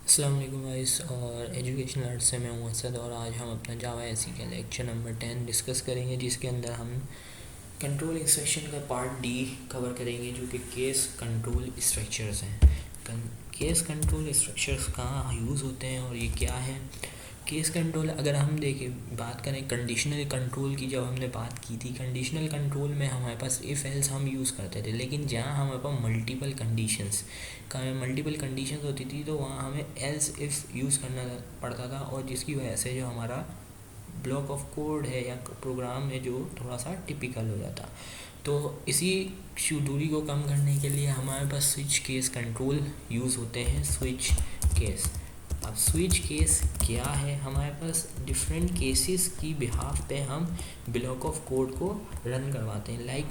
अस्सलाम वालेकुम गाइस और एजुकेशनल आर्ट्स से मैं हूं असद और आज हम अपना जावा एसी का लेक्चर नंबर 10 डिस्कस करेंगे, जिसके अंदर हम कंट्रोल इंस्ट्रक्शन का पार्ट डी कवर करेंगे, जो कि केस कंट्रोल स्ट्रक्चर्स हैं। केस कंट्रोल स्ट्रक्चर्स कहाँ यूज़ होते हैं और ये क्या है। केस कंट्रोल अगर हम देखें बात करें कंडीशनल कंट्रोल की, जब हमने बात की थी कंडीशनल कंट्रोल में हमारे पास इफ़ एल्स हम यूज़ करते थे, लेकिन जहाँ हमारे पास मल्टीपल कंडीशंस होती थी तो वहाँ हमें एल्स इफ़ यूज़ करना पड़ता था, और जिसकी वजह से जो हमारा ब्लॉक ऑफ कोड है या प्रोग्राम है जो थोड़ा सा टिपिकल हो जाता। तो इसी दूरी को कम करने के लिए हमारे पास स्विच केस कंट्रोल यूज़ होते हैं। स्विच केस, अब स्विच केस क्या है, हमारे पास डिफरेंट केसेस की बिहाफ पे हम ब्लॉक ऑफ कोड को रन करवाते हैं। लाइक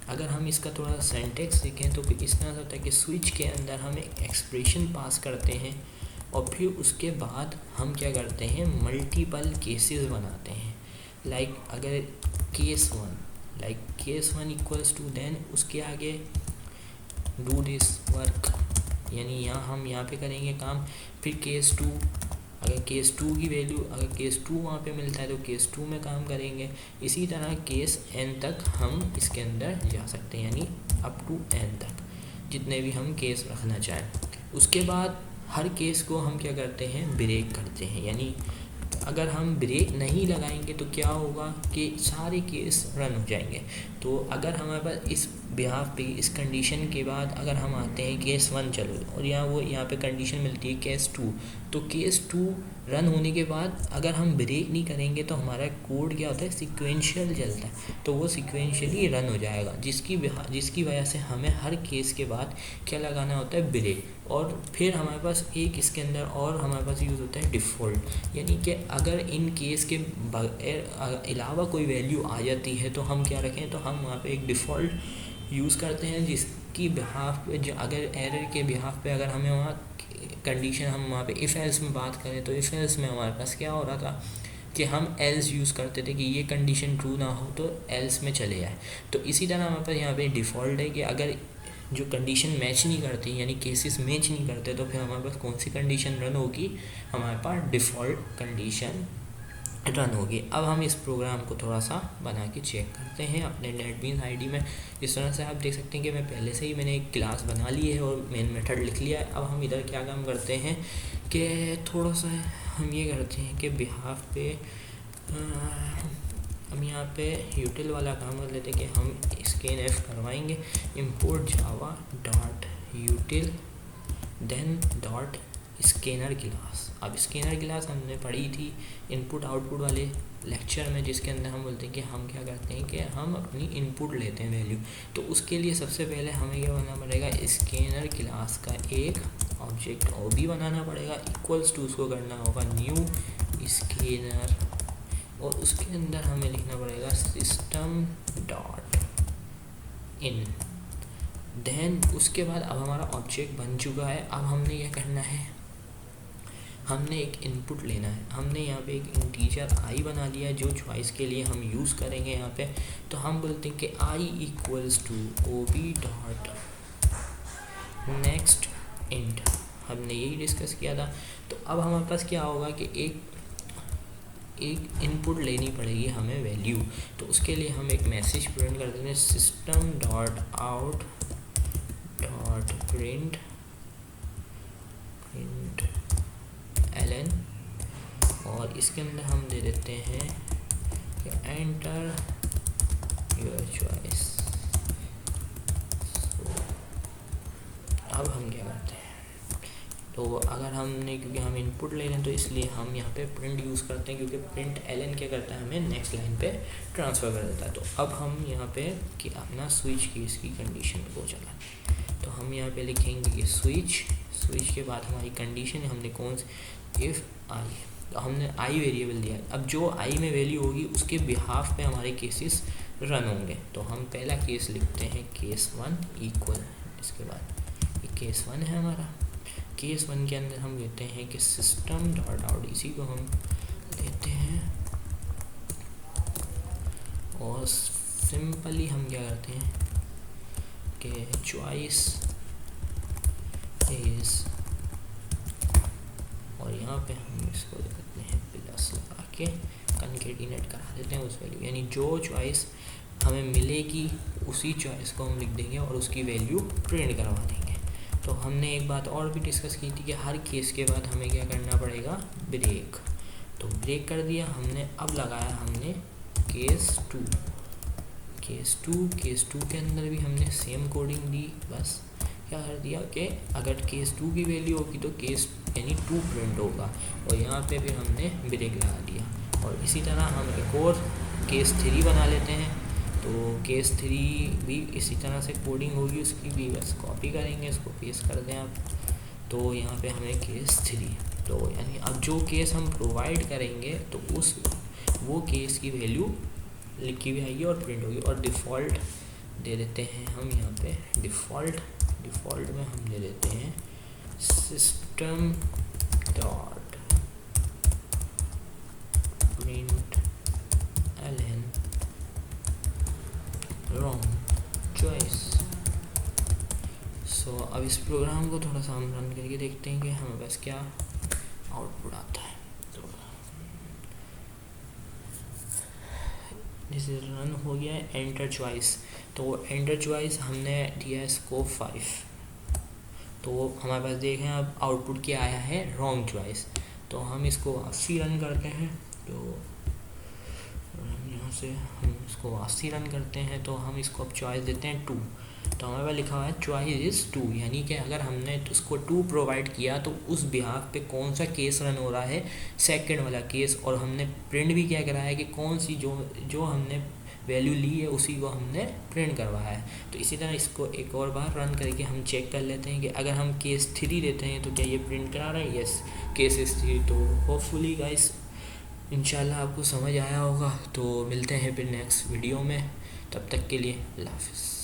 अगर हम इसका थोड़ा सा सेंटेक्स देखें तो इस तरह से होता है कि स्विच के अंदर हम एक एक्सप्रेशन पास करते हैं और फिर उसके बाद हम क्या करते हैं, मल्टीपल केसेस बनाते हैं। लाइक अगर case one equals two, then उसके आगे डू दिस वर्क, यानी हम यहाँ पे करेंगे काम। फिर केस टू, अगर केस टू की वैल्यू, अगर केस टू वहाँ पे मिलता है तो केस टू में काम करेंगे। इसी तरह केस एन तक हम इसके अंदर जा सकते हैं, यानी अप टू एन तक जितने भी हम केस रखना चाहें। उसके बाद हर केस को हम क्या करते हैं, ब्रेक करते हैं। यानी अगर हम ब्रेक नहीं लगाएंगे तो क्या होगा कि सारे केस रन हो जाएंगे। तो अगर हमारे पास इस बिहाफ पे इस कंडीशन के बाद अगर हम आते हैं केस वन चलो, और यहाँ पे कंडीशन मिलती है केस टू, तो केस टू रन होने के बाद अगर हम ब्रेक नहीं करेंगे तो हमारा कोड क्या होता है, सिक्वेंशियल चलता है, तो वो सिक्वेंशियली रन हो जाएगा, जिसकी वजह से हमें हर केस के बाद क्या लगाना होता है, ब्रेक। और फिर हमारे पास एक इसके अंदर और हमारे पास यूज़ होता है डिफ़ॉल्ट, यानी कि अगर इन केस के अलावा कोई वैल्यू आ जाती है तो हम क्या रखें, तो हम वहाँ पे एक डिफ़ॉल्ट यूज़ करते हैं, जिसकी बिहाफ पे अगर एरर के बिहाफ पे अगर हमें वहाँ कंडीशन, हम वहाँ पे इफ़ एल्स में बात करें तो इफ़ एल्स में हमारे पास क्या हो रहा था कि हम एल्स यूज़ करते थे कि ये कंडीशन ट्रू ना हो तो एल्स में चले जाए। तो इसी तरह हमारे पास यहाँ पे डिफ़ॉल्ट है कि अगर जो कंडीशन मैच नहीं करती, यानी केसेस मैच नहीं करते, तो फिर हमारे पास कौन सी कंडीशन रन होगी, हमारे पास डिफ़ॉल्ट कंडीशन रन होगी। अब हम इस प्रोग्राम को थोड़ा सा बना के चेक करते हैं अपने नेटबीन्स आईडी में। इस तरह से आप देख सकते हैं कि मैं पहले से ही मैंने एक क्लास बना ली है और मेन मेथड लिख लिया है। अब हम इधर क्या काम करते हैं कि थोड़ा सा हम ये करते हैं कि बिहाफ पे हम यहाँ पे यूटिल वाला काम कर लेते हैं कि हम स्कैन एफ करवाएंगे, import java dot util then dot scanner class. अब स्कैनर क्लास हमने पढ़ी थी इनपुट आउटपुट वाले लेक्चर में, जिसके अंदर हम बोलते हैं कि हम क्या करते हैं कि हम अपनी इनपुट लेते हैं वैल्यू। तो उसके लिए सबसे पहले हमें क्या बनाना पड़ेगा, स्कैनर क्लास का एक ऑब्जेक्ट ओबी बनाना पड़ेगा, इक्वल्स टू उसको करना होगा न्यू स्कैनर, और उसके अंदर हमें लिखना पड़ेगा सिस्टम डॉट इन। देन उसके बाद अब हमारा ऑब्जेक्ट बन चुका है। अब हमने क्या करना है, हमने एक इनपुट लेना है। हमने यहाँ पे एक इंटीजर आई बना लिया है जो चॉइस के लिए हम यूज़ करेंगे यहाँ पे। तो हम बोलते हैं कि I equals to O B dot next int, हमने यही डिस्कस किया था। तो अब हमारे पास क्या होगा कि एक इनपुट लेनी पड़ेगी हमें वैल्यू। तो उसके लिए हम एक मैसेज प्रिंट कर देते हैं, system dot out dot print Elon, और इसके अंदर हम दे देते हैं कि एंटर योर चॉइस। अब हम क्या करते हैं, तो अगर हमने, क्योंकि हम इनपुट ले रहे हैं तो इसलिए हम यहाँ पे प्रिंट यूज़ करते हैं, क्योंकि प्रिंट एलन क्या करता है, हमें नेक्स्ट लाइन पे ट्रांसफ़र कर देता है। तो अब हम यहाँ पे कि अपना स्विच केस की कंडीशन को चलाएं, तो हम यहाँ पे लिखेंगे कि स्विच के बाद हमारी कंडीशन है, हमने कौन सी, इफ़ आई, तो हमने आई वेरिएबल दिया। अब जो आई में वैल्यू होगी उसके बिहाफ पे हमारे केसेस रन होंगे। तो हम पहला केस लिखते हैं केस वन इक्वल, इसके बाद ये केस वन है हमारा। केस वन के अंदर हम लेते हैं कि सिस्टम डॉट आउट, इसी को हम लेते हैं और सिंपली हम क्या करते हैं कि चॉइस इज यहाँ पे हम इसको करते हैं प्लस लगा के कंकेटिनेट करा देते हैं उस वैल्यू, यानी जो चॉइस हमें मिलेगी उसी चॉइस को हम लिख देंगे और उसकी वैल्यू प्रिंट करवा देंगे। तो हमने एक बात और भी डिस्कस की थी कि हर केस के बाद हमें क्या करना पड़ेगा, ब्रेक। तो ब्रेक कर दिया हमने, अब लगाया हमने केस टू। केस टू के अंदर भी हमने सेम कोडिंग दी, बस क्या कर दिया कि अगर केस टू की वैल्यू होगी तो केस यानी टू प्रिंट होगा, और यहाँ पे फिर हमने ब्रेक लगा दिया। और इसी तरह हम एक और केस थ्री बना लेते हैं। तो केस थ्री भी इसी तरह से कोडिंग होगी उसकी भी, बस कॉपी करेंगे, इसको पेस्ट कर दें आप। तो यहाँ पे हमें केस थ्री, तो यानी अब जो केस हम प्रोवाइड करेंगे तो उस वो केस की वैल्यू लिखी हुई आएगी और प्रिंट होगी। और डिफ़ॉल्ट दे देते हैं हम यहाँ पे, डिफ़ॉल्ट में हम दे देते हैं system dot print L N wrong choice. So अब इस प्रोग्राम को थोड़ा सा हम रन करके देखते हैं कि हमें बस क्या आउटपुट आता है। तो जैसे रन हो गया है, एंटर चॉइस। तो एंटर चॉइस हमने दिया है इसको 5। तो हमारे पास देखें अब आउटपुट क्या आया है, रॉन्ग चॉइस। तो हम इसको 80 रन करते हैं। तो यहाँ से हम इसको 80 रन करते हैं, तो हम इसको अब चॉइस देते हैं 2। तो हमारे पास लिखा हुआ है चॉइस इज़ 2, यानी कि अगर हमने उसको 2 प्रोवाइड किया तो उस बिहाफ पे कौन सा केस रन हो रहा है, सेकंड वाला केस। और हमने प्रिंट भी क्या कराया है कि कौन सी जो हमने वैल्यू ली है उसी को हमने प्रिंट करवाया है। तो इसी तरह इसको एक और बार रन करके हम चेक कर लेते हैं कि अगर हम केस 3 देते हैं तो क्या ये प्रिंट करा रहा है, यस केस इज़ 3। तो होपफुली गाइस इंशाल्लाह आपको समझ आया होगा। तो मिलते हैं फिर नेक्स्ट वीडियो में, तब तक के लिए अल्लाह हाफ़िज़।